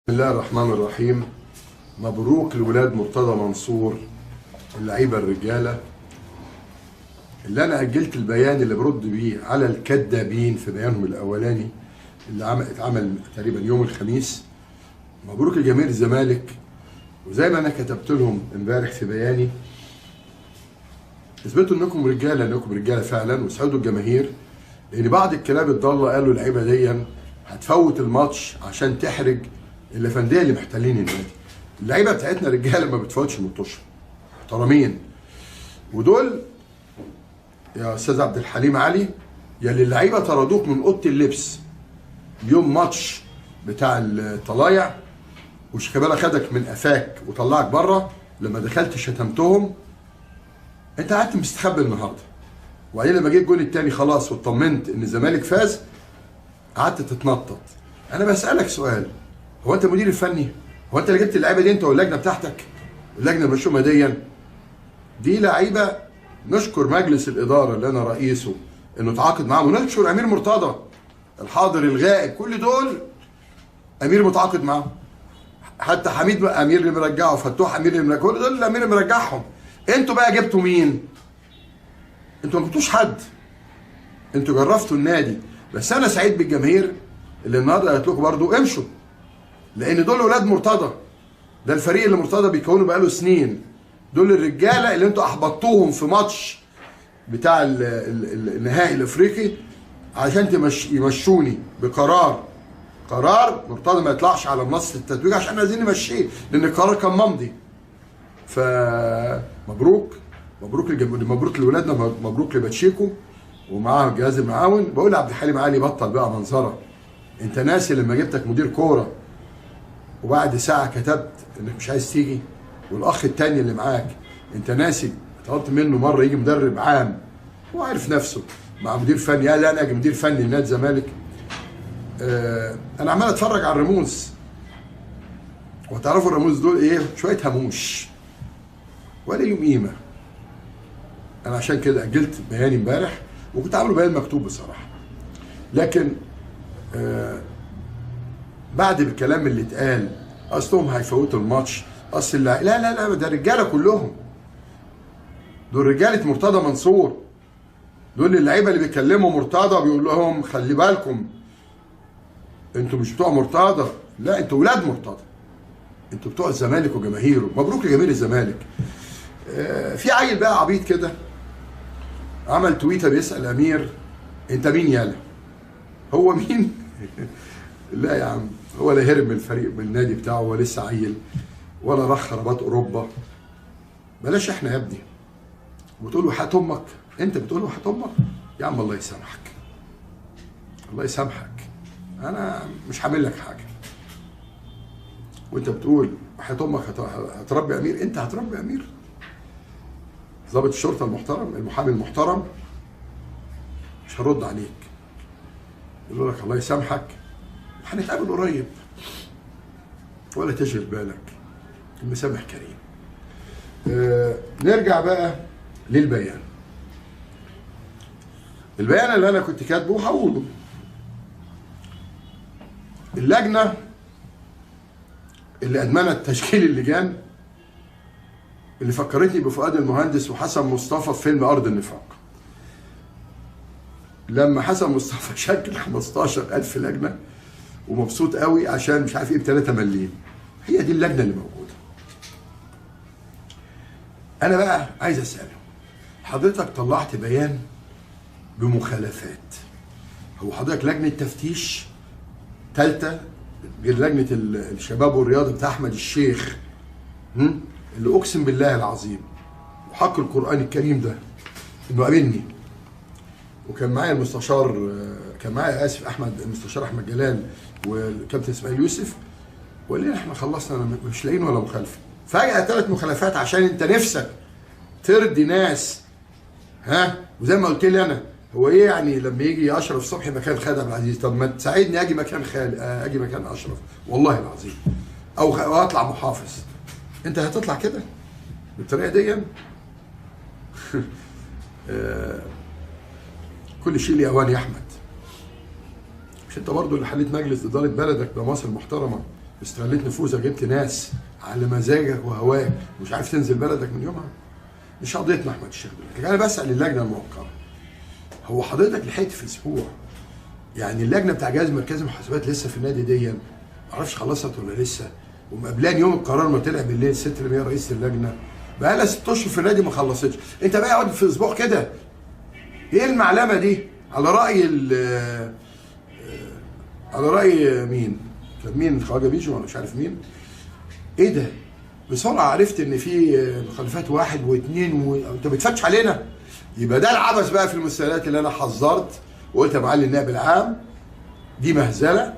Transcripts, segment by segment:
بسم الله الرحمن الرحيم. مبروك لولاد مرتضى منصور اللعيبه الرجاله اللي انا اجلت البيان اللي برد بيه على الكذابين في بيانهم الاولاني اللي اتعمل تقريبا يوم الخميس. مبروك لجماهير الزمالك، وزي ما انا كتبت لهم امبارح في بياني، اثبتوا انكم رجاله فعلا واسعدوا الجماهير، لان بعض الكلاب الضاله قالوا اللعيبه دي هتفوت الماتش عشان تحرج الافنديه اللي محتلين النادي. اللعيبه بتاعتنا رجاله ما بتفوتش المطوشه، محترمين. ودول يا استاذ عبد الحليم علي يلي اللعيبه طردوك من اوضه اللبس يوم ماتش بتاع الطلايع، وشيكابالا خدك من قفاك وطلعك بره لما دخلت شتمتهم، انت قعدت مستخبي النهارده. وبعدين لما جه الجول الثاني خلاص واطمنت ان الزمالك فاز قعدت تتنطط. انا بسالك سؤال، هو انت مدير الفني؟ هو انت اللي جبت اللعيبه دي انت واللجنه بتاعتك؟ اللجنه المشؤومه دي لعيبه نشكر مجلس الاداره اللي انا رئيسه انه تعاقد معاهم، ونشكر امير مرتضى الحاضر الغائب، كل دول امير متعاقد معاهم. حتى حميد بقى امير اللي مرجعه، فتوح امير اللي مرجعه، كل دول الامير اللي مرجعهم. انتوا بقى جبتوا مين؟ انتوا ما جبتوش حد، انتوا جرفتوا النادي. بس انا سعيد بالجماهير اللي النهارده قالت لكم برضه امشوا، لان دول ولاد مرتضى، ده الفريق اللي مرتضى بيكونه بقاله سنين، دول الرجاله اللي انتوا احبطتوهم في ماتش بتاع النهائي الافريقي عشان يمشوني بقرار مرتضى ما يطلعش على منصه التتويج عشان عايزين نمشيه، لان القرار كان ممضي. فمبروك مبروك لولادنا، مبروك لباتشيكو ومعاه الجهاز المعاون. بقول لعبد الحليم علي بطل بقى منظره، انت ناسي لما جبتك مدير كوره وبعد ساعه كتبت انك مش عايز تيجي؟ والاخ التاني اللي معاك انت ناسي طلبت منه مره يجي مدرب عام وعارف نفسه مع مدير فني؟ لا انا اجي مدير فني لنادي الزمالك. انا عمال اتفرج على الرموز، وتعرفوا الرموز دول ايه؟ شويه هموش ولا ليهم قيمه. انا عشان كده اجلت بياني امبارح، وكنت عامله بيان مكتوب بصراحه، لكن بعد الكلام اللي اتقال اصلهم هيفوتوا الماتش، اصل لا ده رجاله كلهم، دول رجاله مرتضى منصور، دول اللعيبه اللي بيكلموا مرتضى بيقول لهم خلي بالكم انتوا مش بتوع مرتضى، لا انتوا ولاد مرتضى، انتوا بتوع الزمالك وجماهيره. مبروك لجماهير الزمالك. في عيل بقى عبيط كده عمل تويته بيسال امير انت مين يالا؟ هو مين؟ لا يا عم، هو لا هرب من الفريق من النادي بتاعه، هو لسه عيل ولا راح خرابات اوروبا. بلاش احنا يا ابني. وتقول له حياة امك، انت بتقول له حياة امك؟ يا عم الله يسامحك، الله يسامحك، انا مش هعمل لك حاجه. وانت بتقول حياة امك هتربي امير؟ انت هتربي امير؟ ضابط الشرطه المحترم، المحامي المحترم، مش هرد عليك. يقول لك الله يسامحك، هنتقابل قريب ولا تشغل بالك، المسامح كريم. نرجع بقى للبيان. البيان اللي انا كنت كاتبه وهقوله، اللجنه اللي ادمنت تشكيل اللجان اللي فكرتني بفؤاد المهندس وحسن مصطفى في فيلم ارض النفاق، لما حسن مصطفى شكل 15,000 لجنه ومبسوط قوي عشان مش عارف ايه ب3 مليم. هي دي اللجنه اللي موجوده. انا بقى عايز اساله، حضرتك طلعت بيان بمخالفات، هو حضرتك لجنه تفتيش ثالثه غير لجنه الشباب والرياضه بتاع احمد الشيخ، اللي اقسم بالله العظيم وحق القران الكريم ده انه قابلني، وكان معايا المستشار، كان معايا المستشار احمد جلال والكابتن اسماعيل يوسف، وقال لي احنا خلصنا، انا مش لاقيين ولا مخالفه. فجاه 3 مخالفات عشان انت نفسك ترضي ناس. وزي ما قلت لي انا، هو ايه يعني لما يجي اشرف صبحي مكان خالد عبد العزيز؟ طب ما تساعدني اجي مكان اجي مكان اشرف والله العظيم، او اطلع محافظ. انت هتطلع كده بالطريقه دي؟ كل شيء ليه اوان يا احمد. مش انت برضه اللي حليت مجلس اداره بلدك بمصر المحترمه استغليت نفوذك، جبت ناس على مزاجك وهواك مش عارف تنزل بلدك من يومها. مش قضيتنا احمد الشيخ دلوقتي. انا بسال اللجنه الموقره، هو حضرتك لحقت في اسبوع؟ يعني اللجنه بتاع جهاز مركزي محاسبات لسه في النادي دي، ما اعرفش خلصت ولا لسه، ومقابلان يوم القرار ما طلع بالليل الست اللي هي رئيسه اللجنه بقى لها 6 اشهر في النادي ما خلصتش. انت بقى اقعد في اسبوع كده؟ ايه المعلمه دي؟ على راي مين؟ كان مين؟ خواجه بيجو ولا مش عارف مين؟ ايه ده؟ بسرعه عرفت ان في مخالفات 1 و2 وانت بتفتش علينا. يبقى ده العبث بقى في المستندات اللي انا حذرت وقلت يا معالي النائب العام دي مهزله،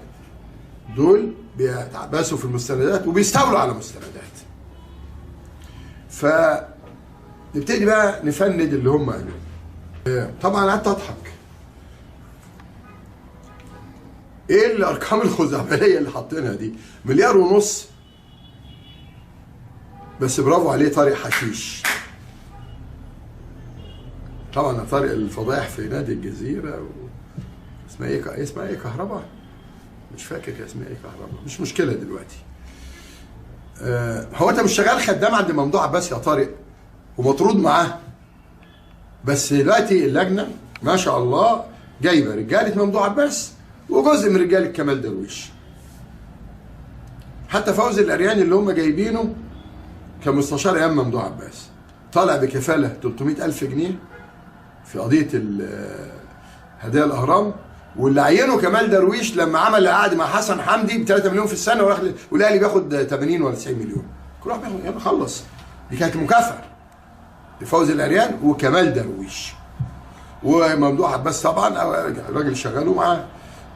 دول بيتعبسوا في المستندات وبيستولوا على مستندات. فنبتدي بقى نفند اللي هم قالوه. طبعا قعدت اضحك. ايه الارقام الخزعبليه اللي حاطينها دي؟ 1.5 مليار. بس برافو عليه طارق حشيش. طبعا طارق الفضايح في نادي الجزيره اسمها ايه كهرباء؟ مش فاكر كان اسمها ايه كهرباء، مش مشكله دلوقتي. هو انت مش شغال خدام عند ممدوح عباس يا طارق ومطرود معاه؟ بس دلوقتي اللجنه ما شاء الله جايبه رجاله ممدوح عباس وجزء من رجاله كمال درويش. حتى فوزي الارياني اللي هم جايبينه كمستشار ايام ممدوح عباس طالع بكفاله 300,000 جنيه في قضيه هدايا الاهرام، واللي عينه كمال درويش لما عمل عقد مع حسن حمدي ب 3 مليون في السنه والاهلي بياخد 80 ولا 90 مليون. كل واحد بياخد يعني خلص. دي كانت مكافاه لفوزي الاريان وكمال درويش. وممدوح عباس طبعا الراجل شغاله معاه،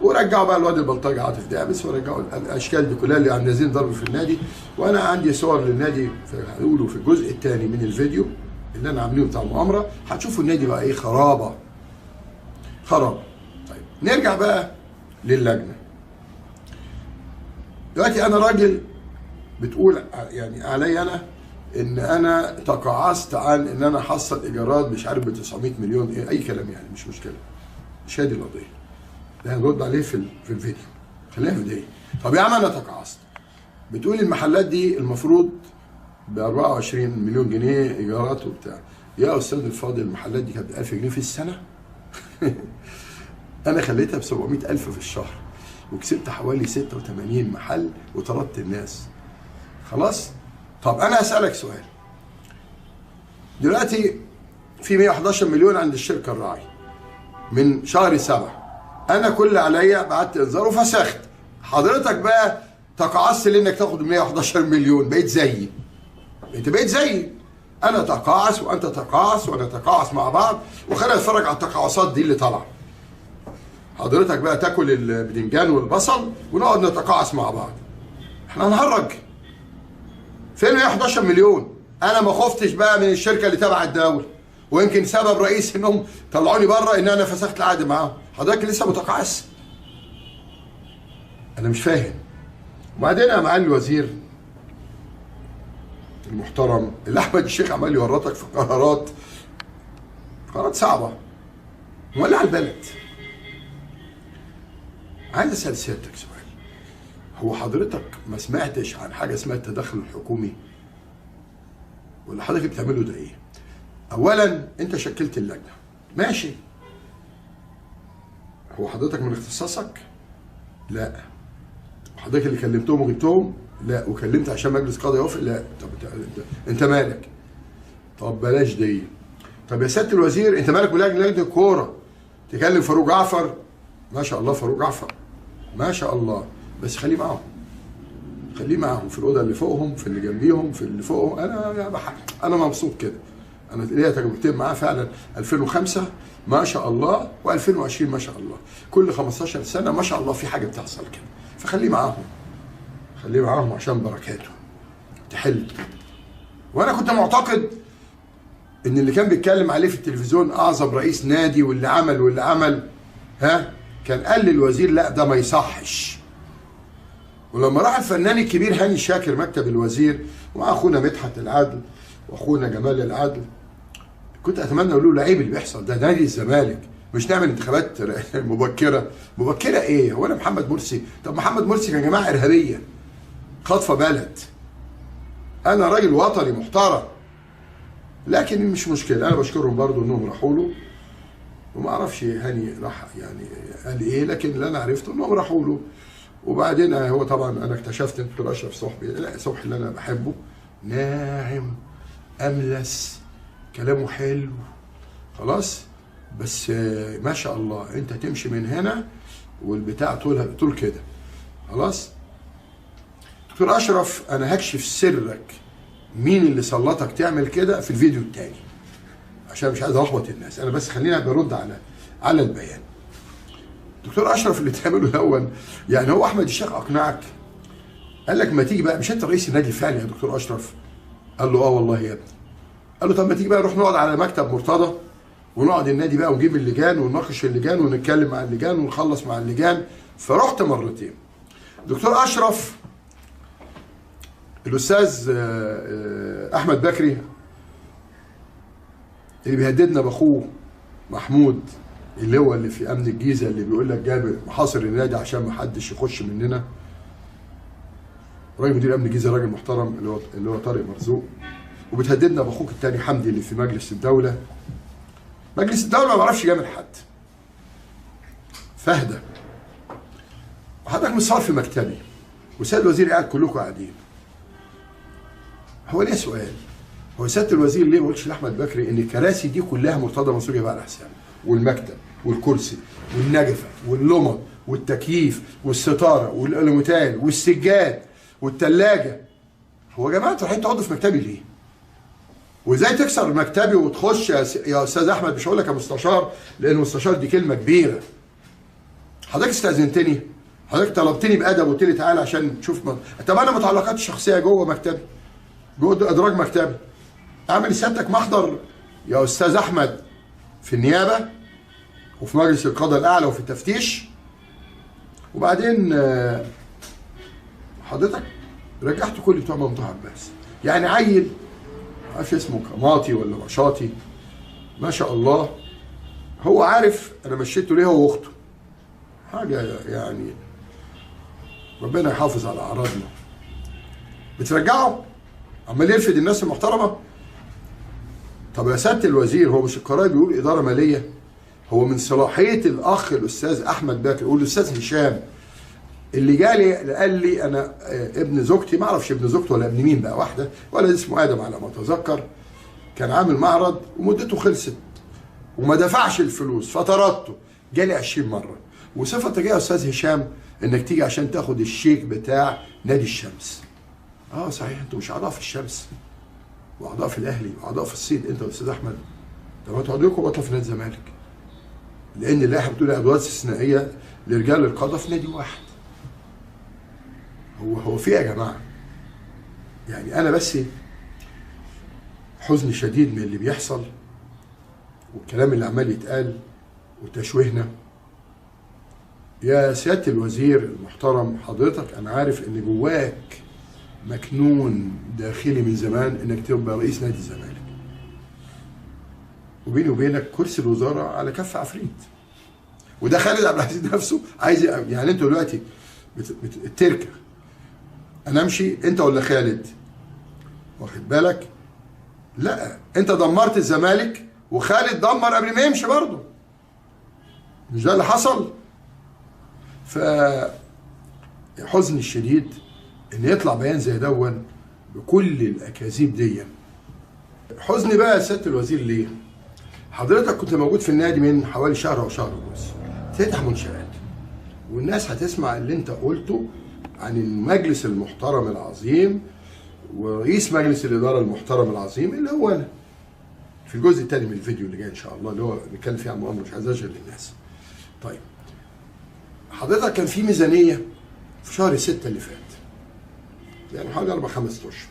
ورجعوا بقى الواد البلطجي عاطف دامس، ورجعوا الاشكال دي كلها اللي نازلين ضرب في النادي. وانا عندي صور للنادي هنقوله في الجزء الثاني من الفيديو اللي انا عاملينه بتاع المؤامره. هتشوفوا النادي بقى ايه خرابه. طيب نرجع بقى للجنه. دلوقتي انا راجل بتقول يعني علي انا ان انا تقاعست عن ان انا حصل ايجارات مش عارف ب 900 مليون ايه، اي كلام يعني مش مشكله. مش هذه القضيه. ده هنرد عليه في الفيديو. خلينا في الفيديو. طب يا عم انا تقاعست. بتقول المحلات دي المفروض ب 24 مليون جنيه ايجارات وبتاع. يا استاذ الفاضل المحلات دي كانت ب 1000 جنيه في السنه. انا خليتها ب 700,000 في الشهر وكسبت حوالي 86 محل وطردت الناس. خلاص؟ طب انا هسألك سؤال. دلوقتي في 111 مليون عند الشركه الراعي من شهر 7، انا كل اللي عليا بعت انذار وفسخت. حضرتك بقى تقاعست لانك تاخد 111 مليون، بقيت زيي. انت بقيت زيي. انا تقاعس وانت تقاعس ونتقاعس مع بعض، وخلينا نتفرج على التقاعسات دي اللي طالعه. حضرتك بقى تاكل البدنجان والبصل ونقعد نتقاعس مع بعض. احنا هنهرج. فين 111 مليون؟ انا ما خفتش بقى من الشركه اللي تبع الدوله، ويمكن سبب رئيسي انهم طلعوني بره ان انا فسخت العقد معاهم. حضرتك لسه متقاعس؟ انا مش فاهم. وبعدين يا معالي الوزير المحترم اللي احمد الشيخ عمال يورطك في قرارات صعبه مولع البلد. عايز اسال سيادتك سؤال. هو حضرتك ما سمعتش عن حاجه اسمها التدخل الحكومي؟ ولا حضرتك بتعمله ده ايه؟ اولا انت شكلت اللجنه ماشي. هو حضرتك من اختصاصك؟ لا. حضرتك اللي كلمتهم وجبتهم؟ لا. وكلمت عشان مجلس قضاء يوافق؟ لا. طب انت مالك؟ طب بلاش دي. طب يا سياده الوزير انت مالك بلجنه الكوره؟ تكلم فاروق جعفر. ما شاء الله فاروق جعفر ما شاء الله، بس خليه معاهم في الاوضه اللي فوقهم، في اللي جنبيهم، في اللي فوقهم. انا مبسوط كده. انا ليا تجربتين معاه فعلا، 2005 ما شاء الله و2020 ما شاء الله. كل 15 سنه ما شاء الله في حاجه بتحصل كده. فخليه معاهم عشان بركاته تحل. وانا كنت معتقد ان اللي كان بيتكلم عليه في التلفزيون اعظم رئيس نادي واللي عمل كان قال للوزير لا ده ما يصحش. ولما راح الفنان الكبير هاني شاكر مكتب الوزير ومع اخونا مدحت العدل واخونا جمال العدل، كنت اتمنى اقول له عيب اللي بيحصل ده نادي الزمالك، مش نعمل انتخابات مبكره ايه؟ هو انا محمد مرسي؟ طب محمد مرسي كان جماعه ارهابيه خاطفه بلد. انا راجل وطني محترم، لكن مش مشكله. انا بشكرهم برضو انهم راحوا له، وما اعرفش هاني راح يعني قال ايه، لكن اللي انا عرفته انهم راحوا له. وبعدين هو طبعا انا اكتشفت ان دكتور اشرف صبحي، لا صبحي اللي انا بحبه، ناعم املس، كلامه حلو خلاص، بس ما شاء الله انت تمشي من هنا والبتاع طول كده خلاص. دكتور اشرف انا هكشف سرك مين اللي سلطك تعمل كده في الفيديو التاني، عشان مش عايز اخبط الناس، انا بس خلينا برد على البيان. دكتور اشرف اللي تعمله الاول، يعني هو احمد الشيخ اقنعك؟ قال لك ما تيجي بقى، مش انت رئيس النادي الفعلي يا دكتور اشرف؟ قال له اه والله يا ابني. قال له طب ما تيجي بقى نروح نقعد على مكتب مرتضى ونقعد النادي بقى ونجيب اللجان ونناقش اللجان ونتكلم مع اللجان ونخلص مع اللجان. فرحت مرتين. دكتور اشرف الاستاذ احمد بكري اللي بيهددنا باخوه محمود، اللي في امن الجيزه، اللي بيقول لك جاب محاصر النادي عشان ما حدش يخش مننا. راجل مدير امن الجيزه راجل محترم اللي هو طارق مرزوق، وبتهددنا باخوك الثاني حمدي اللي في مجلس الدوله. مجلس الدوله ما بيعرفش يعمل حد. فاهدى. وحضرتك مصور في مكتبي وسيد الوزير قاعد كلكم قاعدين. هو ليه سؤال؟ هو سياده الوزير ليه ما قلتش لاحمد بكري ان الكراسي دي كلها مرتضى منصور يبقى على حسابه، والمكتب والكرسي والنجفه واللمض والتكييف والستاره والالوميتال والسجاد والثلاجه؟ هو يا جماعه انتوا رايحين تقعدوا في مكتبي ليه؟ وازاي تكسر مكتبي وتخش يا استاذ احمد؟ مش هقول لك يا مستشار، لان المستشار دي كلمه كبيره. حضرتك استاذنتني، حضرتك طلبتني بادب وقلت لي تعالى عشان تشوف طب انا متعلقاتي الشخصيه جوه مكتبي، جوه ادراج مكتبي. اعمل سيادتك محضر يا استاذ احمد في النيابه وفي مجلس القضاء الاعلى وفي التفتيش. وبعدين حضرتك رجعت كل بتوع ممدوح عباس، يعني عيل معرفش اسمه كماطي ولا مشاطي ما شاء الله، هو عارف انا مشيته ليه هو واخته. حاجه يعني ربنا يحافظ على اعراضنا. بترجعه عمال يرفد الناس المحترمه. طب يا سياده الوزير، هو مش القرار بيقول اداره ماليه؟ هو من صلاحيه الاخ الاستاذ احمد بكر والاستاذ هشام اللي جالي قال لي انا ابن زوجتي، ما اعرفش ابن زوجته ولا ابن مين بقى، واحده ولا اسمه ادم على ما اتذكر، كان عامل معرض ومدته خلصت وما دفعش الفلوس فطردته. جالي 20 مره. وصفتك ايه يا استاذ هشام انك تيجي عشان تاخد الشيك بتاع نادي الشمس؟ اه صحيح انتوا مش اعضاء في الشمس واعضاء في الاهلي واعضاء في الصيد انت والاستاذ احمد. طب ما تقعدوا لكم بطل في نادي الزمالك، لان اللائحه بتقول ادوات استثنائيه لرجال القضاء في نادي واحد. هو في ايه يا جماعه؟ يعني انا بس حزن شديد من اللي بيحصل والكلام اللي عمال يتقال وتشويهنا. يا سياده الوزير المحترم، حضرتك انا عارف ان جواك مكنون داخلي من زمان انك تبقى رئيس نادي الزمالك، وبيني وبينك كرسي الوزاره على كف عفريت. وده خالد عبد العزيز نفسه عايز، يعني انتوا دلوقتي التركه انا امشي انت ولا خالد؟ واخد بالك؟ لا، انت دمرت الزمالك وخالد دمر قبل ما يمشي برضه. مش ده اللي حصل؟ حزني الشديد ان يطلع بيان زي دون بكل الاكاذيب دي. حزني بقى يا سياده الوزير ليه؟ حضرتك كنت موجود في النادي من حوالي شهر او شهر ونص، تفتح منشآت والناس هتسمع اللي انت قلته عن المجلس المحترم العظيم ورئيس مجلس الاداره المحترم العظيم اللي هو انا. في الجزء الثاني من الفيديو اللي جاي ان شاء الله، اللي هو بيتكلم فيه عن مؤامره، مش عايز اشغل الناس. طيب حضرتك كان في ميزانيه في شهر 6 اللي فات، يعني حوالي 4-5 اشهر،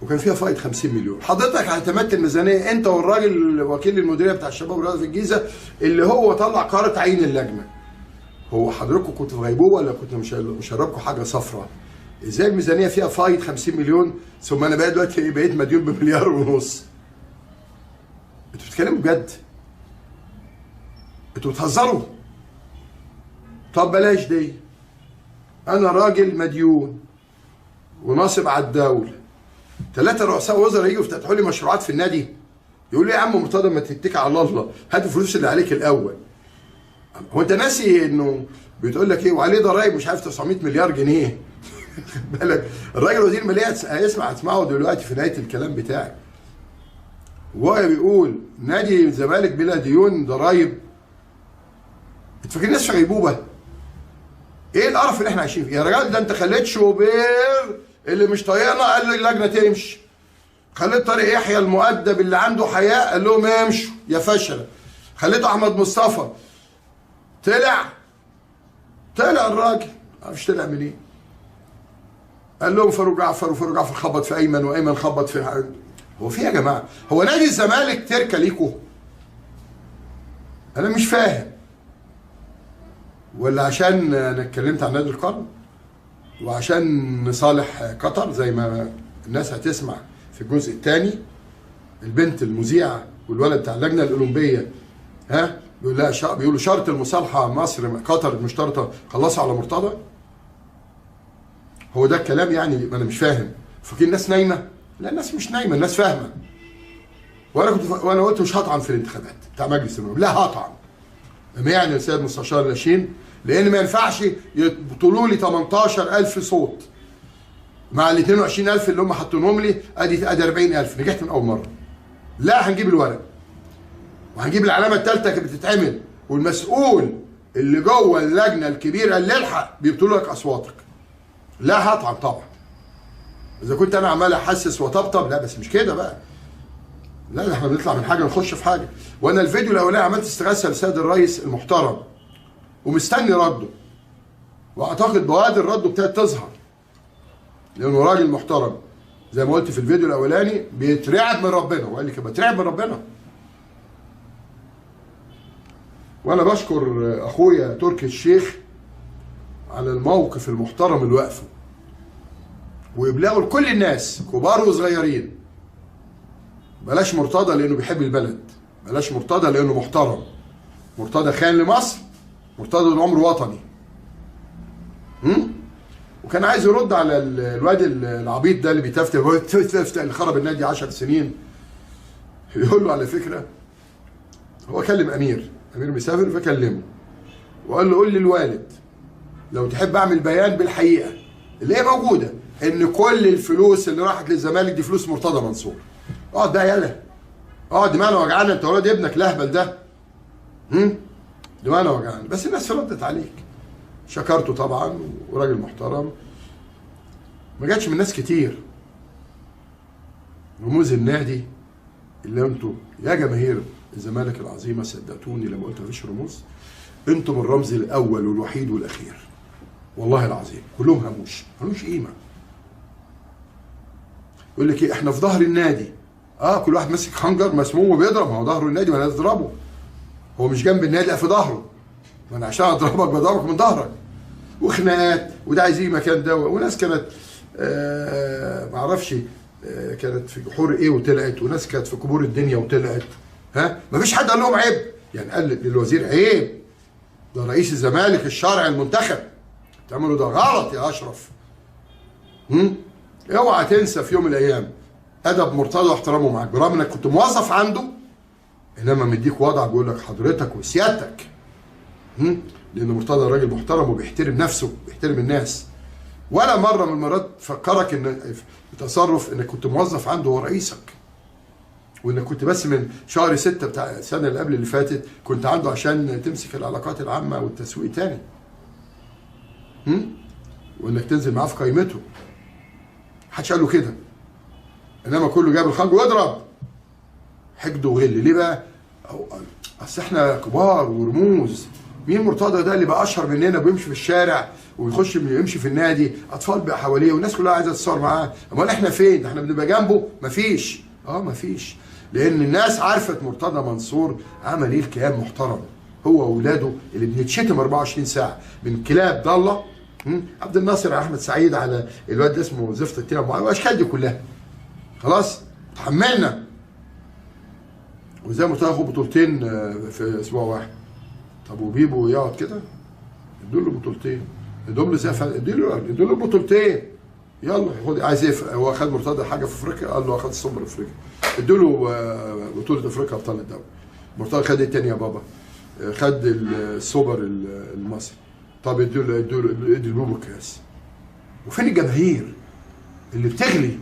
وكان فيها فايض 50 مليون. حضرتك اعتمدت الميزانيه انت والراجل وكيل المديريه بتاع الشباب والرياضه في الجيزه اللي هو طلع قرار تعيين اللجنه. هو حضراتكم كنتوا في غيبوبه ولا كنتوا مشربكم حاجه صفراء؟ ازاي الميزانيه فيها فايض 50 مليون ثم انا بقى دلوقتي بقيت مديون ب1.5 مليار؟ انتوا بتتكلموا بجد؟ انتوا بتهزروا؟ طب بلاش دي. انا راجل مديون وناصب على الدوله، 3 رؤساء وزراء يجوا يفتحوا لي مشروعات في النادي، يقول لي يا عم مرتضى ما تتكل على الله، هات الفلوس اللي عليك الاول. هو انت ناسي انه بتقول لك ايه وعليه ضرايب مش عارف 900 مليار جنيه؟ بالك الراجل وزير الماليه هتسمعه دلوقتي في نهايه الكلام بتاعي، وهو بيقول نادي الزمالك بلا ديون ضرايب. انت فاكر الناس في غيبوبه؟ ايه القرف اللي احنا عايشين فيه يا راجل؟ ده انت خليت شوبير اللي مش طايقنا قال له اللجنه تمشي، خليت طارق يحيى المؤدب اللي عنده حياء قال لهم امشوا يا فشله، خليته احمد مصطفى طلع الراجل معرفش طلع منين، قال لهم فاروق جعفر، وفاروق جعفر خبط في ايمن، وايمن خبط في حاجة. هو في يا جماعه؟ هو نادي الزمالك تركه ليكوا؟ انا مش فاهم. ولا عشان انا اتكلمت عن نادي القرن وعشان نصالح قطر زي ما الناس هتسمع في الجزء الثاني؟ البنت المذيعه والولد بتاع اللجنه الاولمبيه بيقول لها بيقولوا شرط المصالحه مصر قطر مشترطه، خلصوا على مرتضى. هو ده الكلام يعني؟ ما انا مش فاهم. فاكرين الناس نايمه؟ لا الناس مش نايمه، النس فاهمه. وانا قلت مش هطعن في الانتخابات بتاع مجلس النواب، لا هطعن. لما يعني السيد مستشار لاشين، لان ما ينفعش يبطلوا لي 18,000 صوت مع ال 22,000 اللي هم حاطينهم لي، ادي 40,000. نجحت من اول مره. لا هنجيب الورق وهنجيب العلامه الثالثه كانت بتتعمل، والمسؤول اللي جوه اللجنه الكبيره اللي الحق بيبطلوا لك اصواتك. لا هطعن طبعا. اذا كنت انا عمال احسس وطبطب، لا بس مش كده بقى. لا احنا بنطلع من حاجه نخش في حاجه. وانا الفيديو الاولاني عملت استغاثه للسيد الرئيس المحترم ومستني رده، واعتقد بوادر رده ابتدت تظهر، لانه راجل محترم زي ما قلت في الفيديو الاولاني، بيترعب من ربنا، وقال لي كده بترعب من ربنا. وانا بشكر اخويا تركي الشيخ على الموقف المحترم اللي وقفه وابلاغه لكل الناس كبار وصغيرين. بلاش مرتضى لانه بيحب البلد، بلاش مرتضى لانه محترم. مرتضى خان لمصر، مرتضى طول عمره وطني. وكان عايز يرد على الواد العبيط ده اللي بيتفتى اللي خرب النادي 10 سنين. يقول له على فكره، هو كلم امير مسافر فكلمه وقال له قول لي الوالد لو تحب اعمل بيان بالحقيقه اللي هي موجوده ان كل الفلوس اللي راحت للزمالك دي فلوس مرتضى منصور. اقعد بقى يلا، اقعد دماغنا وجعانا، انت ولاد ابنك الاهبل ده. دماغنا وجعانا. بس الناس ردت عليك، شكرته طبعا وراجل محترم. ما جاتش من ناس كتير. رموز النادي اللي انتوا يا جماهير الزمالك العظيمه، صدقتوني لما قلت مفيش رموز، انتم الرمز الاول والوحيد والاخير. والله العظيم كلهم ملوش قيمه. يقول لك ايه احنا في ظهر النادي. كل واحد ماسك خنجر مسموم وبيضرب، ما هو ظهره النادي وانا اضربه. هو مش جنب النادي، لا في ظهره. ما انا عشان اضربك بضربك من ظهرك. وخناقات، وده عايز يجي مكان ده، وناس كانت معرفش كانت في جحور ايه وطلعت، وناس كانت في قبور الدنيا وطلعت. مفيش حد قال لهم عيب، يعني قال للوزير عيب، ده رئيس الزمالك الشرعي المنتخب، تعملوا ده غلط يا اشرف. اوعى تنسى في يوم من الايام ادب مرتضى واحترامه معاك، برغم انك كنت موظف عنده، انما مديك وضع بيقول لك حضرتك وسيادتك. لان مرتضى راجل محترم وبيحترم نفسه، بيحترم الناس. ولا مره من المرات فكرك ان بتصرف انك كنت موظف عنده هو رئيسك، وانك كنت بس من شهر 6 بتاع السنه اللي قبل اللي فاتت كنت عنده عشان تمسك العلاقات العامه والتسويق تاني. وانك تنزل معاه في قائمته. محدش قال له كده. انما كله جاب الخنجر ويضرب. حقد وغل. ليه بقى؟ اصل احنا كبار ورموز. مين مرتضى ده اللي بقى اشهر مننا وبيمشي في الشارع ويخش يمشي في النادي، اطفال بقى حواليه والناس كلها عايزه تتصور معاه. امال احنا فين؟ ده احنا بنبقى جنبه؟ مفيش. مفيش. لان الناس عرفت مرتضى منصور عمل ايه الكيان محترم. هو واولاده اللي بنتشتم 24 ساعه من كلاب ضاله. عبد الناصر احمد سعيد على الواد اسمه زفت التيمه والاشكال دي كلها. خلاص تحملنا. وزي ما تاخد بطولتين في اسبوع واحد. طب وبيبو يقعد كده؟ ادوا له بطولتين. ادوا له زي ادوا له بطولتين. يلا خد، عايز ايه؟ هو خد مرتضى حاجه في افريقيا؟ قال له خد السوبر افريقيا. ادوا له بطوله افريقيا ابطال الدوري. مرتضى خد ايه تاني يا بابا؟ خد السوبر المصري. طب ادوا له الكاس. وفين الجماهير اللي بتغلي؟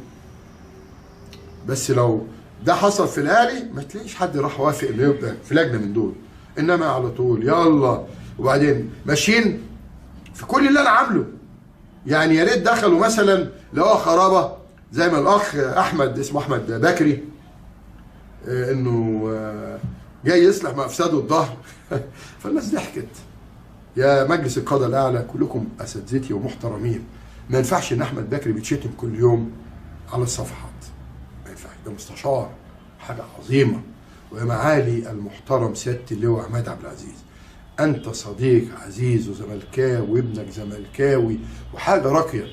بس لو ده حصل في الاهلي ما تلاقيش حد راح وافق انه يبقى في لجنه من دول، انما على طول يلا. وبعدين ماشيين في كل اللي انا عامله. يعني يا ريت دخلوا مثلا لقوا خرابه زي ما الاخ احمد، اسمه احمد بكري، انه جاي يصلح ما افساده الظهر. فالناس ضحكت. يا مجلس القضاء الاعلى كلكم اساتذتي ومحترمين، ما ينفعش ان احمد بكري بيتشتم كل يوم على الصفحات. ما ينفعش، ده مستشار، حاجه عظيمه. ويا معالي المحترم سياده اللواء عماد عبد العزيز، انت صديق عزيز وزملكاوي وابنك زملكاوي وحاجه راقيه.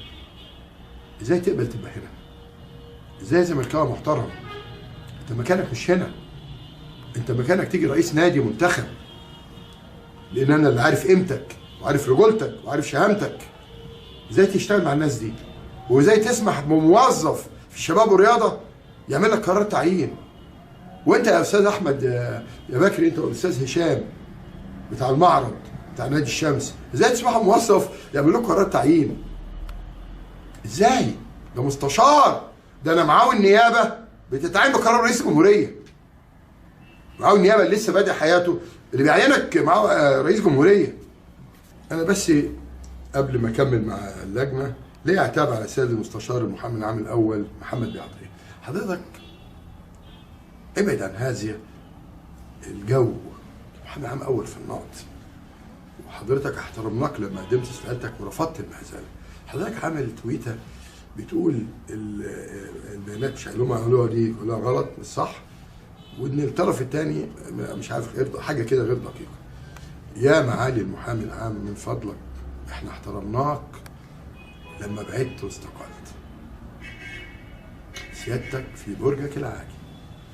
ازاي تقبل تبقى هنا؟ ازاي زملكاوي محترم؟ انت مكانك مش هنا، انت مكانك تيجي رئيس نادي منتخب، لان انا اللي عارف قيمتك وعارف رجولتك وعارف شهامتك. ازاي تشتغل مع الناس دي؟ وازاي تسمح بموظف في الشباب والرياضه يعمل لك قرار تعيين؟ وانت يا استاذ احمد يا بكري، انت والاستاذ هشام بتاع المعرض بتاع نادي الشمس، ازاي تسمحوا موظف يعمل لكم قرار تعيين؟ ازاي؟ ده مستشار، ده انا معاون النيابه بتتعين بقرار رئيس الجمهوريه. معاون النيابه اللي لسه بادئ حياته اللي بيعينك معاه رئيس جمهوريه. انا بس قبل ما اكمل مع اللجنه ليه اعتاب على السيد المستشار المحامي العام الاول محمد بيعطيه. حضرتك ابعد عن هذا الجو. محامي عام اول في النقد، وحضرتك احترمناك لما قدمت استقالتك ورفضت المهزله. حضرتك عامل تويته بتقول البيانات مش قالوها دي كلها غلط مش صح، وان الطرف الثاني مش عارف حاجه كده غير دقيقه. يا معالي المحامي العام من فضلك، احنا احترمناك لما بعدت واستقلت. سيادتك في برجك العالي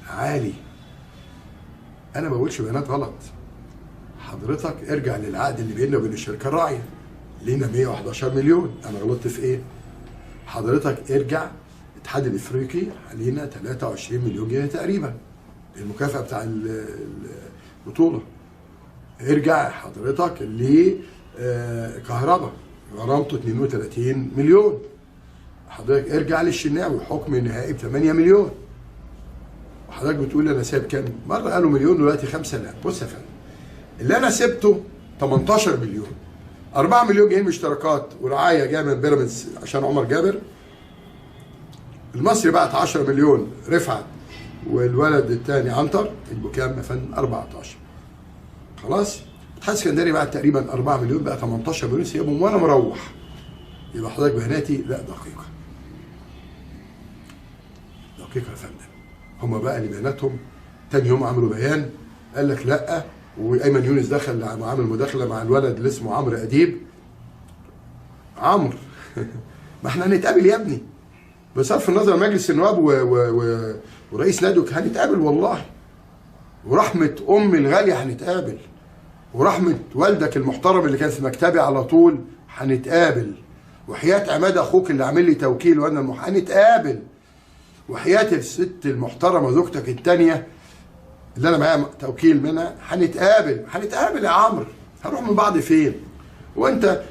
عالي. انا ما بقولش بيانات غلط. حضرتك ارجع للعقد اللي بيننا وبين الشركه الراعيه، لينا 111 مليون، انا غلطت في ايه؟ حضرتك ارجع الاتحاد الافريقي علينا 23 مليون جنيه تقريبا المكافاه بتاع البطوله. ارجع حضرتك لكهرباء غرامته 32 مليون. حضرتك ارجع للشناوي حكم نهائي ب 8 مليون. وحضرتك بتقول انا سايب كام؟ مره قالوا مليون دلوقتي 5. لا بص يا فندم، اللي انا سبته 18 مليون، 4 مليون جايين اشتراكات ورعايه جايه من بيراميدز عشان عمر جابر. المصري بعت 10 مليون رفعت، والولد الثاني عنتر يبقوا كام يا فندم؟ 14. خلاص؟ الاتحاد السكندري بعت تقريبا 4 مليون، بقى 18 مليون سيبهم وانا مروح. يبقى حضرتك بياناتي لا دقيقه. دقيقه يا فندم. هم بقى اللي بياناتهم تاني يوم عملوا بيان قال لك لا، وايمن يونس دخل عامل مداخله مع الولد اللي اسمه عمرو اديب. عمرو ما احنا هنتقابل يا ابني، بصرف النظر مجلس النواب ورئيس نادي هنتقابل والله، ورحمه امي الغاليه هنتقابل، ورحمه والدك المحترم اللي كان في مكتبي على طول هنتقابل، وحياه عماد اخوك اللي عامل لي توكيل وانا هنتقابل، وحياه الست المحترمه زوجتك الثانيه اللي انا معايا توكيل منها هنتقابل يا عمرو. هنروح من بعض فين؟ وانت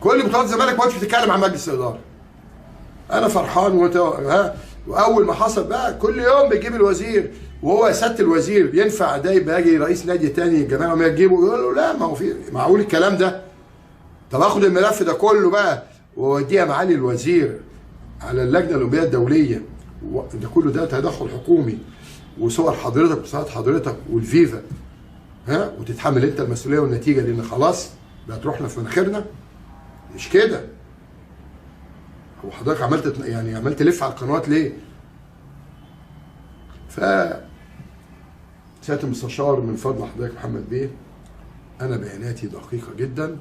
كل بطولات الزمالك ما كنتش بتتكلم عن مجلس الاداره. انا فرحان واول ما حصل بقى كل يوم بيجيب الوزير، وهو يا سياده الوزير ينفع ده يبقى يجي رئيس نادي تاني الجماعه ما يجيبه؟ يقول له لا، ما هو في معقول الكلام ده؟ طب اخد الملف ده كله بقى واوديه معالي الوزير على اللجنه الاولمبيه الدوليه، ده كله ده تدخل حكومي، وصور حضرتك وصورات حضرتك والفيفا، وتتحمل انت المسؤوليه والنتيجه، لان خلاص بقت روحنا في مناخيرنا. مش كده. هو حضرتك عملت تلف على القنوات ليه؟ سياده المستشار من فضل حضرتك محمد بيه، انا بياناتي دقيقه جدا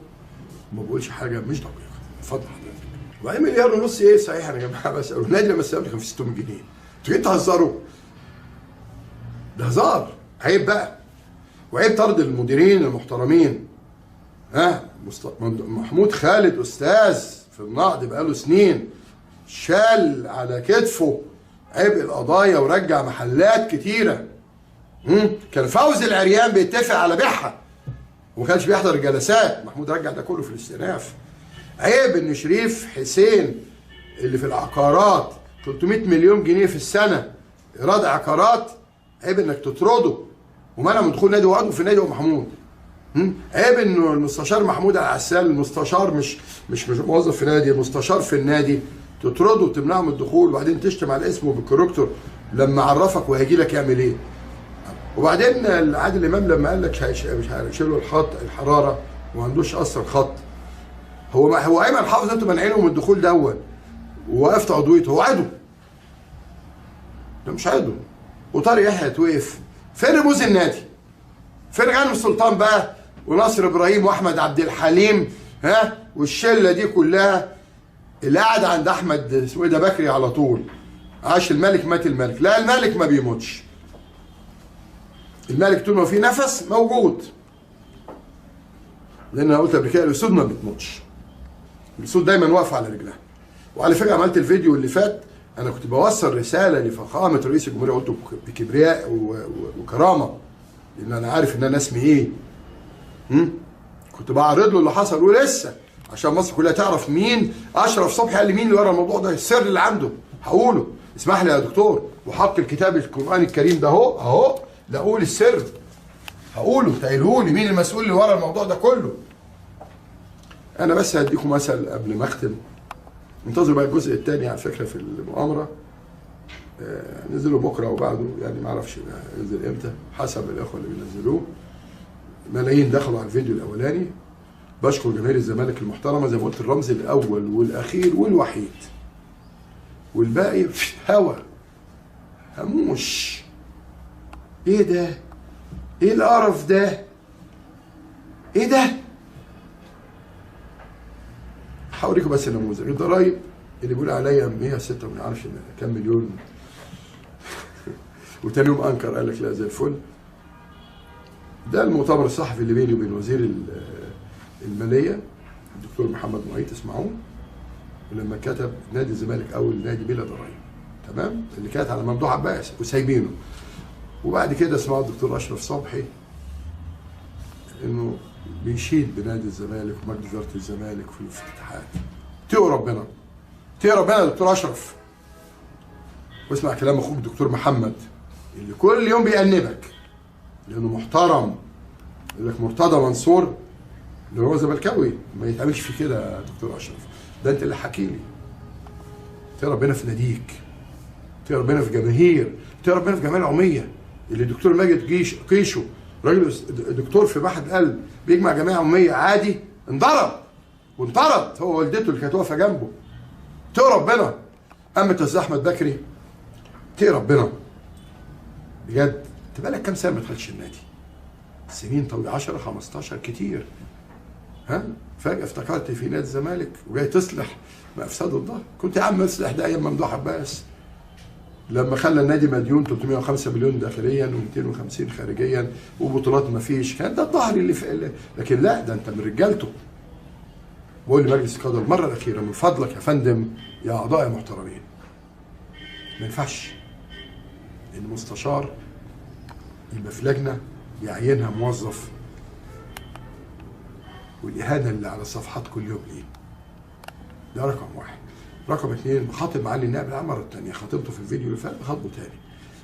وما بقولش حاجه مش دقيقه، من فضل حضرتك. وبعدين مليار ونص ايه صحيح يا جماعه؟ بس النادي لما استلمت كان في 600 جنيه، انتوا جايين تهزروا؟ ده هزار، عيب بقى، وعيب طرد المديرين المحترمين. محمود خالد استاذ في النقد بقاله سنين، شال على كتفه عبء القضايا ورجع محلات كتيره. كان فوزي العريان بيتفق على بيعها وما كانش بيحضر الجلسات، محمود رجع ده كله في الاستئناف. عيب ان شريف حسين اللي في العقارات 300 مليون جنيه في السنه ايراد عقارات، عيب انك تطرده ومنع من دخول نادي وعضو في النادي ومحمود. عيب انه المستشار محمود العسال، المستشار مش موظف في نادي، مستشار في النادي، تطرده وتمنعه من الدخول وبعدين تشتم على اسمه بالكاركتر لما عرفك وهيجي لك يعمل ايه. وبعدين عادل امام لما قال لك مش هيشيلوا الخط الحراره وما عندوش اصلا خط، هو ايمن حافظ انتوا مانعينه من الدخول دون ووقفت عضويته، هو عضو ده مش عضو. وطارق يحيى اتوقف، فين رموز النادي؟ فين غانم سلطان بقى وناصر ابراهيم واحمد عبد الحليم والشله دي كلها اللي قاعد عند احمد اسمه ايه ده بكري على طول؟ عاش الملك مات الملك. لا، الملك ما بيموتش، الملك طول ما في نفس موجود. لان انا قلت قبل كده الاسود ما بتموتش، الاسود دايما واقفه على رجلها. وعلى فكره عملت الفيديو اللي فات انا كنت بوصل رساله لفخامه رئيس الجمهوريه، قلته بكبرياء وكرامه لان انا عارف ان انا اسمي ايه. كنت بعرض له اللي حصل ولسه عشان مصر كلها تعرف مين اشرف صبحي قال لي مين اللي ورا الموضوع ده، السر اللي عنده هقوله. اسمح لي يا دكتور، وحق الكتاب القرآن الكريم ده اهو لا اقول السر هقوله، تقولوا لي مين المسؤول اللي ورا الموضوع ده كله. انا بس هديكم مثل قبل ما اختم. انتظروا بقى الجزء الثاني على فكره في المؤامره، نزلوا بكره وبعده، يعني ما اعرفش ينزل امتى حسب الاخوه اللي بينزلوه. ملايين دخلوا على الفيديو الاولاني. بشكر جماهير الزمالك المحترمه زي ما قلت، الرمز الاول والاخير والوحيد، والباقي هوا هموش. ايه ده؟ ايه القرف ده؟ ايه ده؟ هوريكم بس النموذج. الضرايب اللي بيقول عليا 106 ما اعرفش كام مليون وتاني يوم انكر قال لك لا زي الفل. ده المؤتمر الصحفي اللي بيني وبين وزير الماليه الدكتور محمد معيط، اسمعوه. ولما كتب نادي الزمالك اول نادي بلا ضرايب، تمام، اللي كانت على ممدوح عباس وسايبينه. وبعد كده اسمعوا الدكتور اشرف صبحي انه بيشيد بنادي الزمالك ومجلس اداره الزمالك في الافتتاحات. اتقوا ربنا، اتقوا ربنا يا دكتور اشرف. واسمع كلام اخوك الدكتور محمد اللي كل يوم بيأنبك لانه محترم. يقول لك مرتضى منصور اللي هو زملكاوي ما يتعملش في كده يا دكتور اشرف، ده انت اللي حكي لي. اتقوا ربنا في ناديك، اتقوا ربنا في جماهير، اتقوا ربنا في جمعيه العموميه اللي الدكتور ماجد قيشو راجل دكتور في معهد قلب بيجمع جمعيه عموميه عادي انضرب وانطرد هو والدته اللي كانت واقفه جنبه. اتقوا ربنا. اما استاذ احمد بكري اتقوا ربنا بجد. انت بقالك كام سنه ما دخلتش النادي؟ سنين طويله، 10 15 كتير. فجاه افتكرت في نادي الزمالك وجاي تصلح ما افساد الظهر. كنت يا عم اصلح ده ايام ممدوح عباس لما خلى النادي مديون 305 مليون داخليا و250 خارجيا وبطولات ما فيش، كان ده الظهر اللي في. لكن لا، ده انت من رجالته. بقول لمجلس القاده المره الاخيره من فضلك يا فندم يا اعضاء المحترمين، ما ينفعش ان مستشار يبقى في لجنه يعينها موظف والاهانه اللي على الصفحات كل يوم ليه. ده رقم واحد. رقم اثنين، بخاطب معالي النائب العام مره ثانيه، خاطبته في الفيديو اللي فات بخاطبه ثاني.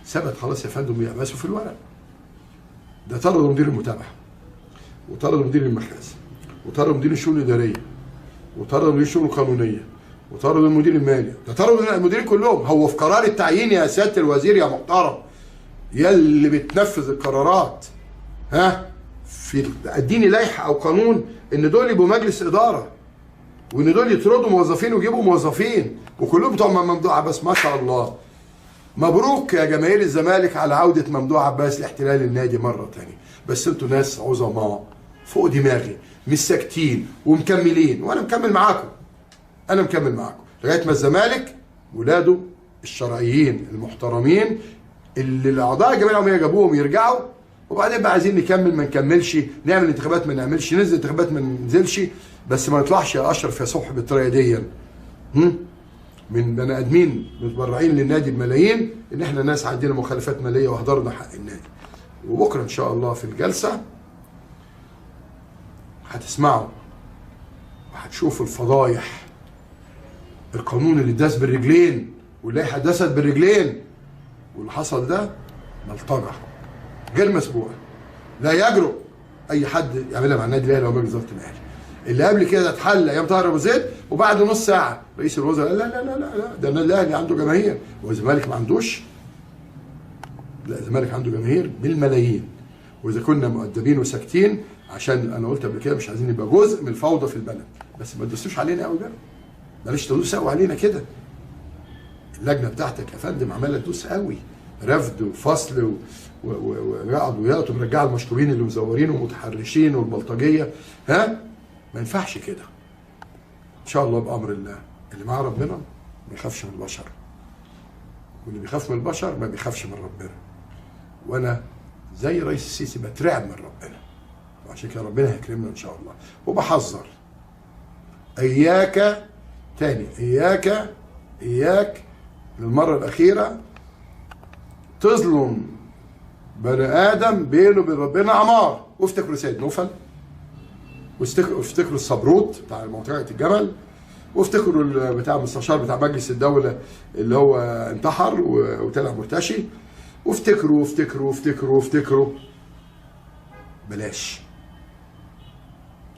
ثبت خلاص يا فندم يأبسوا في الورق. ده طردوا مدير المتابعه وطردوا مدير المخازن وطردوا مدير الشؤون الاداريه وطردوا مدير الشؤون القانونيه وطردوا المدير المالي، ده طردوا المديرين كلهم. هو في قرار التعيين يا سياده الوزير يا محترم يا اللي بتنفذ القرارات، في اديني لائحه او قانون ان دول يبقوا مجلس اداره وان دول يطردوا موظفين ويجيبوا موظفين وكلهم بتوع ممدوح عباس. ما شاء الله، مبروك يا جماهير الزمالك على عوده ممدوح عباس لاحتلال النادي مره ثانيه. بس انتوا ناس عظماء فوق دماغي، مش ساكتين ومكملين، وانا مكمل معاكم. انا مكمل معاكم لغايه ما الزمالك ولاده الشرعيين المحترمين اللي الاعضاء الجمعيه العموميه جابوهم يرجعوا وبعدين بقى عايزين نكمل ما نكملش، نعمل انتخابات ما نعملش، ننزل انتخابات ما ننزلش، بس ما نطلعش يا اشرف يا صبحي بالطريقه دي من بني ادمين متبرعين للنادي بملايين ان احنا ناس عندنا مخالفات ماليه وهدرنا حق النادي. وبكره ان شاء الله في الجلسه هتسمعوا وهتشوفوا الفضايح، القانون اللي داس بالرجلين واللائحه داست بالرجلين، واللي حصل ده بلطجه غير مسبوقه لا يجرؤ اي حد يعملها مع النادي الاهلي ومجلس اداره الاهلي. اللي قبل كده اتحل ايام طاهر ابو زيد، وبعد نص ساعه رئيس الوزراء قال لا لا لا لا ده النادي الاهلي عنده جماهير والزمالك ما عندوش. لا الزمالك عنده جماهير بالملايين، واذا كنا مؤدبين وساكتين عشان انا قلت قبل كده مش عايزين نبقى جزء من الفوضى في البلد، بس ما تدوسوش علينا قوي بقى، بلاش تدوسوا قوي علينا كده. اللجنه بتاعتك يا فندم عماله تدوس قوي، رفض وفصل وعضويات ومرجعه المشطوبين اللي مزورين ومتحرشين والبلطجيه. ها ما ينفعش كده. ان شاء الله بامر الله اللي معاه ربنا ما بيخافش من البشر، واللي بيخاف من البشر ما بيخافش من ربنا. وانا زي رئيس السيسي بترعب من ربنا، وعشان كده ربنا هيكرمنا ان شاء الله. وبحذر اياك تاني، اياك للمره الاخيره تظلم بني ادم بينه وبين ربنا عمار. وافتكروا سيد نوفل، وافتكروا الصبروت بتاع منطقه الجمل، وافتكروا بتاع المستشار بتاع مجلس الدوله اللي هو انتحر وطلع مرتشي، وافتكروا بلاش،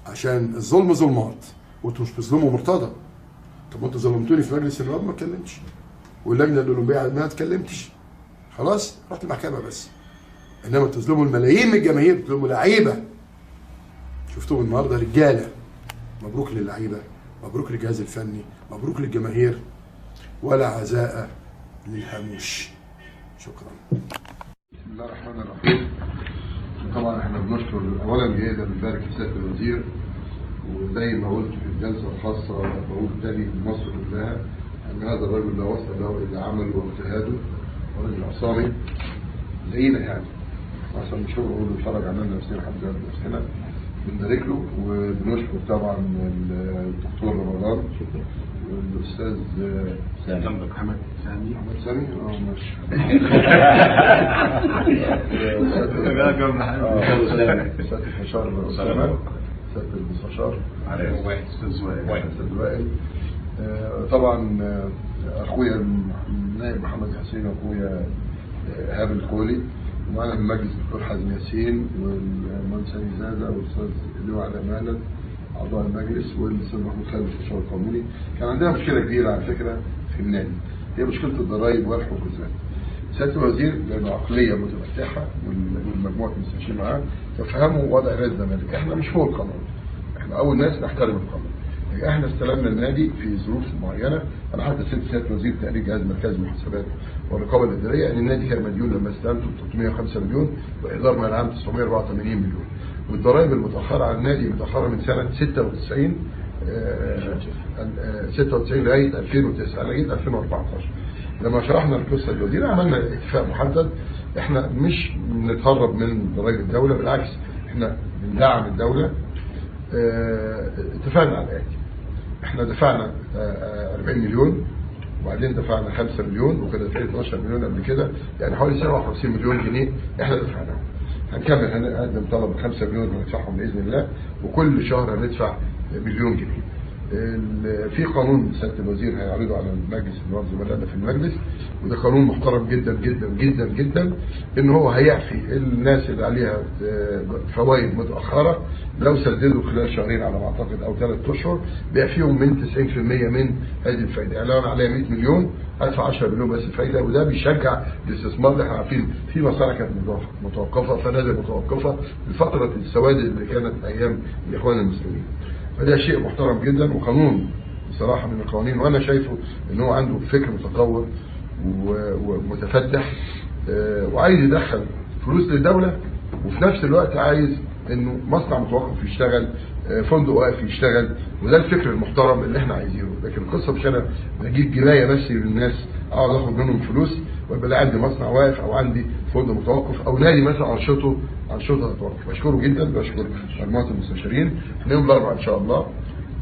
عشان الظلم ظلمات، وانتوا مش بتظلموا مرتضى. طب انتوا ظلمتوني في مجلس النواب ما اتكلمتش، واللجنه الاولمبيه ما اتكلمتش، خلاص رحت المحكمه بس. انما تظلموا الملايين من الجماهير، بتظلموا لعيبه. شفتوهم النهارده رجاله. مبروك للعيبه، مبروك للجهاز الفني، مبروك للجماهير، ولا عزاء للهاموش. شكرا. بسم الله الرحمن الرحيم. طبعا احنا بنشكر اولا جيدا بنبارك لسياده الوزير، وزي ما قلت في الجلسه الخاصه بقول تاني لمصر كلها ان هذا الرجل لا وصل له الا عمله واجتهاده، ورجل عصامي زينا يعني، عشان مش هو بيتفرج علينا نفسنا حد نفسنا. بنبارك له وبنشكر طبعا الدكتور رمضان والاستاذ جنبك محمد سامي ماشي استاذ الفشار اسامه، استاذ المستشار استاذ وائل، طبعا اخويا النائب محمد حسين، واخويا ايهاب الكولي، ومعنا في المجلس الدكتور حازم ياسين والمهندس سامي زاده والاستاذ اللواء علي مالك اعضاء المجلس، والاستاذ محمود خالد في الشؤون القانوني. كان عندنا مشكله كبيره على فكره في النادي، هي مشكله الضرائب والحجوزات. سياده الوزير لانه عقليه متفتحه والمجموعه المستشارين معاه تفهموا وضع نادي الزمالك. احنا مش فوق القانون، احنا اول ناس نحترم القانون. احنا استلمنا النادي في ظروف معينه. انا حتى سياده الوزير تقرير جهاز مركزي المحاسبات والرقابه الاداريه ان النادي كان مديون لما استلمته ب 305 مليون، وايجار من العام 984 مليون، والضرائب المتاخره على النادي متاخره من سنه 96 لغايه 2009 لغايه 2014. لما شرحنا القصه للوزير عملنا اتفاق محدد، احنا مش بنتهرب من ضرائب الدوله، بالعكس احنا بندعم الدوله. اتفقنا على الاتي: احنا دفعنا 40 مليون، وبعدين دفعنا 5 مليون، وكده في 12 مليون قبل كده، يعني حوالي 57 مليون جنيه احنا دفعناهم. هنكمل هنقدم طلب 5 مليون وندفعهم باذن الله، وكل شهر هندفع مليون جنيه. في قانون سياده الوزير هيعرضه على المجلس النواب زملائنا في المجلس، وده قانون محترم جدا جدا جدا جدا، ان هو هيعفي الناس اللي عليها فوائد متاخره لو سددوا خلال شهرين على ما اعتقد او 3 اشهر، بيعفيهم من 90% من هذه الفائده. يعني لو انا عليا 100 مليون ادفع 10 مليون بس فايده، وده بيشجع الاستثمار. اللي احنا عارفين في مصانع كانت متوقفه، فنادق متوقفه لفتره السواد اللي كانت ايام الاخوان المسلمين. فده شيء محترم جدا وقانون بصراحه من القوانين، وانا شايفه ان هو عنده فكر متطور ومتفتح، وعايز يدخل فلوس للدوله، وفي نفس الوقت عايز انه مصنع متوقف يشتغل، فندق واقف يشتغل، وده الفكر المحترم اللي احنا عايزينه. لكن القصه مش انا بجيب جنايه بس للناس اقعد اخد منهم فلوس ويبقى عندي مصنع واقف او عندي فندق متوقف او نادي مثلا انشطه تتوقف. بشكره جدا، بشكر مجموعه المستشارين. يوم الاربعاء ان شاء الله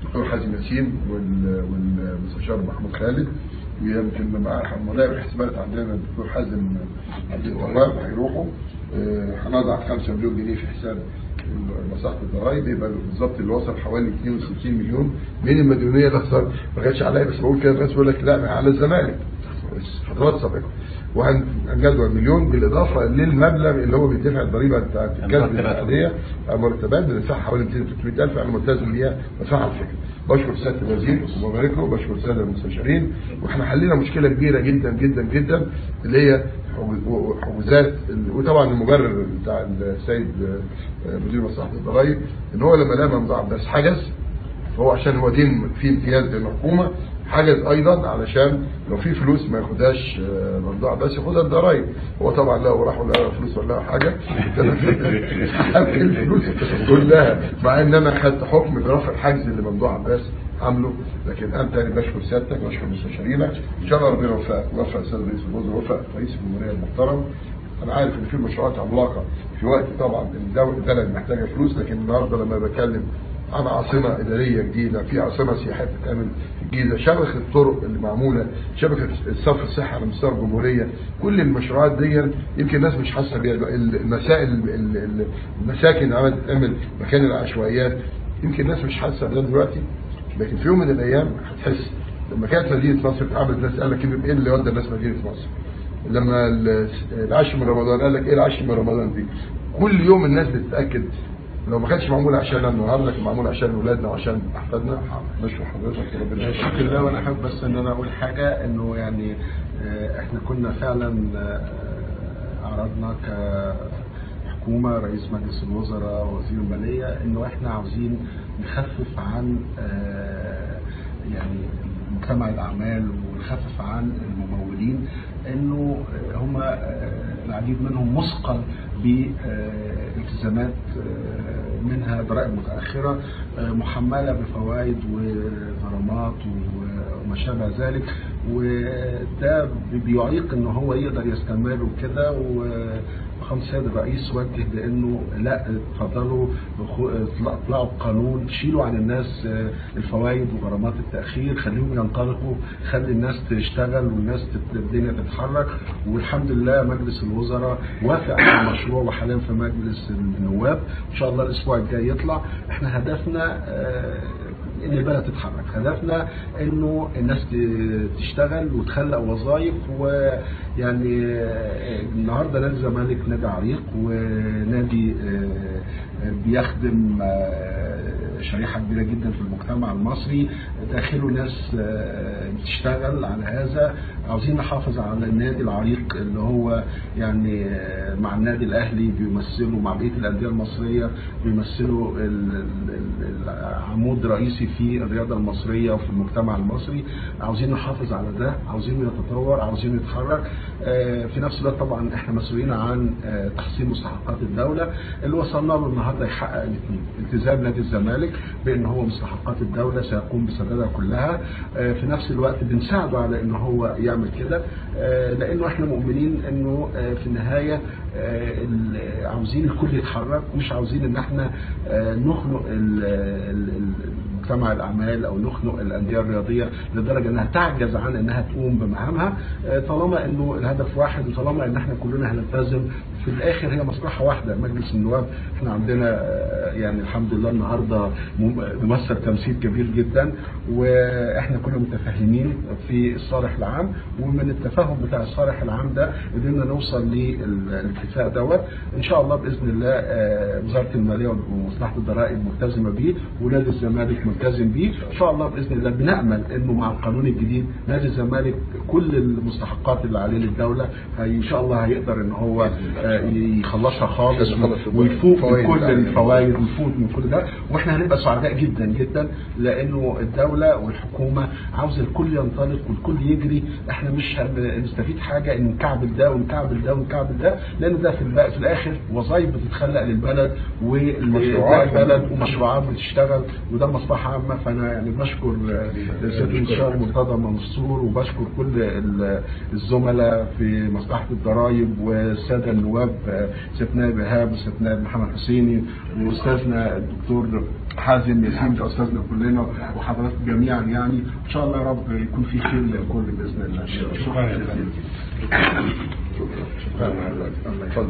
الدكتور حازم ياسين والمستشار محمود خالد، ويمكن مع مدير الحسابات عندنا الدكتور حازم عبد الوهاب هيروحوا. هنضع 5 مليون جنيه في حساب مصلحه الضرايب، يبقى بالظبط اللي وصل حوالي 62 مليون من المديونيه اللي خسر. ما كانتش عليا، بس بقول كده الناس بيقول لك لا على الزمالك فترات سابقه. وهنجدول مليون بالاضافه للمبلغ اللي هو بيدفع الضريبه بتاعت الكسب العاديه، مرتبات بندفعها حوالي 200-300,000 انا ملتزم بيها بدفعها على فكره. بشكر سياده الوزير وببارك له، بشكر الساده المستشارين. واحنا حلينا مشكله كبيره جدا جدا جدا اللي هي حجوزات، وطبعا المبرر بتاع السيد مدير مصلحه الضرايب ان هو لما لقى ممدوح عباس حجز، فهو عشان هو دين فيه امتياز للحكومه حجز ايضا علشان لو في فلوس ما ياخدهاش ممدوح عباس، ياخدها الضرايب. هو طبعا لا راح ولا فلوس ولا حاجه الفلوس كلها، مع ان انا خدت حكم برفع الحجز اللي ممدوح عباس عامله. لكن انا تاني بشكر سيادتك وبشكر مستشارينا، ان شاء الله ربنا يوفقك ويوفق السيد رئيس الوزراء ويوفق رئيس الجمهوريه المحترم. انا عارف ان في مشروعات عملاقه في وقت طبعا البلد محتاجه فلوس، لكن النهارده لما بتكلم عن عاصمه اداريه جديده، في عاصمه سياحيه بتتعمل في الجيزه، شبكه الطرق اللي معموله، شبكه الصرف الصحي على مستوى الجمهوريه، كل المشروعات دي يمكن الناس مش حاسه بيها. المساكن اللي عملت تتعمل مكان العشوائيات يمكن الناس مش حاسه بده دلوقتي، لكن في يوم من الايام هتحس. لما كانت مدينه نصر اتعملت الناس قال لك ايه اللي ودى الناس مدينه نصر؟ لما العشر من رمضان قال لك ايه العشر من رمضان دي؟ كل يوم الناس بتتاكد لو ما كانش معمول عشان النهارده كان معمول عشان اولادنا وعشان احفادنا. بشكر حضرتك ربنا يشكرك. شكرا لله. وانا حابب بس ان انا اقول حاجه، انه يعني احنا كنا فعلا عرضنا كحكومه، رئيس مجلس الوزراء ووزير الماليه، انه احنا عاوزين نخفف عن يعني مجتمع الاعمال ونخفف عن الممولين، انه هم العديد منهم مثقل بالتزامات منها ضرائب متاخره محمله بفوائد وغرامات وما شابه ذلك، وده بيعيق ان هو يقدر يستمر وكده. وفخامة السيد الرئيس وجه بانه لا اتفضلوا اطلعوا قانون شيلوا عن الناس الفوائد وغرامات التاخير، خليهم ينطلقوا، خلي الناس تشتغل والناس الدنيا تتحرك. والحمد لله مجلس الوزراء وافق على المشروع وحاليا في مجلس النواب، ان شاء الله الاسبوع الجاي يطلع. احنا هدفنا ان البلد تتحرك، هدفنا انه الناس تشتغل وتخلق وظائف. ويعني النهارده نادي الزمالك نادي عريق ونادي بيخدم شريحه كبيره جدا في المجتمع المصري، داخله ناس بتشتغل على هذا. عاوزين نحافظ على النادي العريق اللي هو يعني مع النادي الاهلي بيمثلوا، مع بقيه الانديه المصريه بيمثلوا العمود الرئيسي في الرياضه المصريه وفي المجتمع المصري. عاوزين نحافظ على ده، عاوزين يتطور، عاوزين يتحرك. في نفس الوقت طبعا احنا مسؤولين عن تحصيل مستحقات الدوله اللي وصلنا له النهارده يحقق الاثنين: التزام نادي الزمالك بان هو مستحقات الدوله سيقوم بسدادها كلها، في نفس الوقت بنساعده على ان هو يعمل كده، لانه احنا مؤمنين انه في النهايه عاوزين الكل يتحرك، مش عاوزين ان احنا نخنق مجتمع الاعمال او نخنق الانديه الرياضيه لدرجه انها تعجز عن انها تقوم بمهامها، طالما انه الهدف واحد وطالما ان احنا كلنا هنلتزم. في الاخر هي مصلحه واحده. مجلس النواب احنا عندنا يعني الحمد لله النهارده ممثل تمثيل كبير جدا، واحنا كنا متفاهمين في الصالح العام، ومن التفاهم بتاع الصالح العام ده قدرنا نوصل للاتفاق دوت. ان شاء الله باذن الله وزاره الماليه ومصلحه الضرائب ملتزمه بيه ونادي الزمالك ملتزم بيه. ان شاء الله باذن الله بنامل انه مع القانون الجديد نادي الزمالك كل المستحقات اللي عليه للدوله ان شاء الله هيقدر ان هو يخلصها خالص يخلص ويفوق من كل الفوائد الفوائد ويفوق من كل ده، واحنا هنبقى سعداء جدا جدا، لانه الدوله والحكومه عاوزه الكل ينطلق والكل يجري. احنا مش هنستفيد حاجه ان نكعبل ده ونكعبل ده ونكعبل ده، لان ده في الاخر وظائف بتتخلق للبلد وللبلد ومشروعات بتشتغل، وده مصلحه عامه. فانا يعني بشكر سياده المستشار مرتضى منصور، وبشكر كل الزملاء في مصلحه الضرائب والساده النواب سياده نائب ايهاب وسياده نائب محمد حسيني واستاذنا الدكتور حازم ياسين، ده استاذنا كلنا وحضراتكم جميعا. يعني ان شاء الله يا رب يكون في خير للكل باذن الله. شكرا.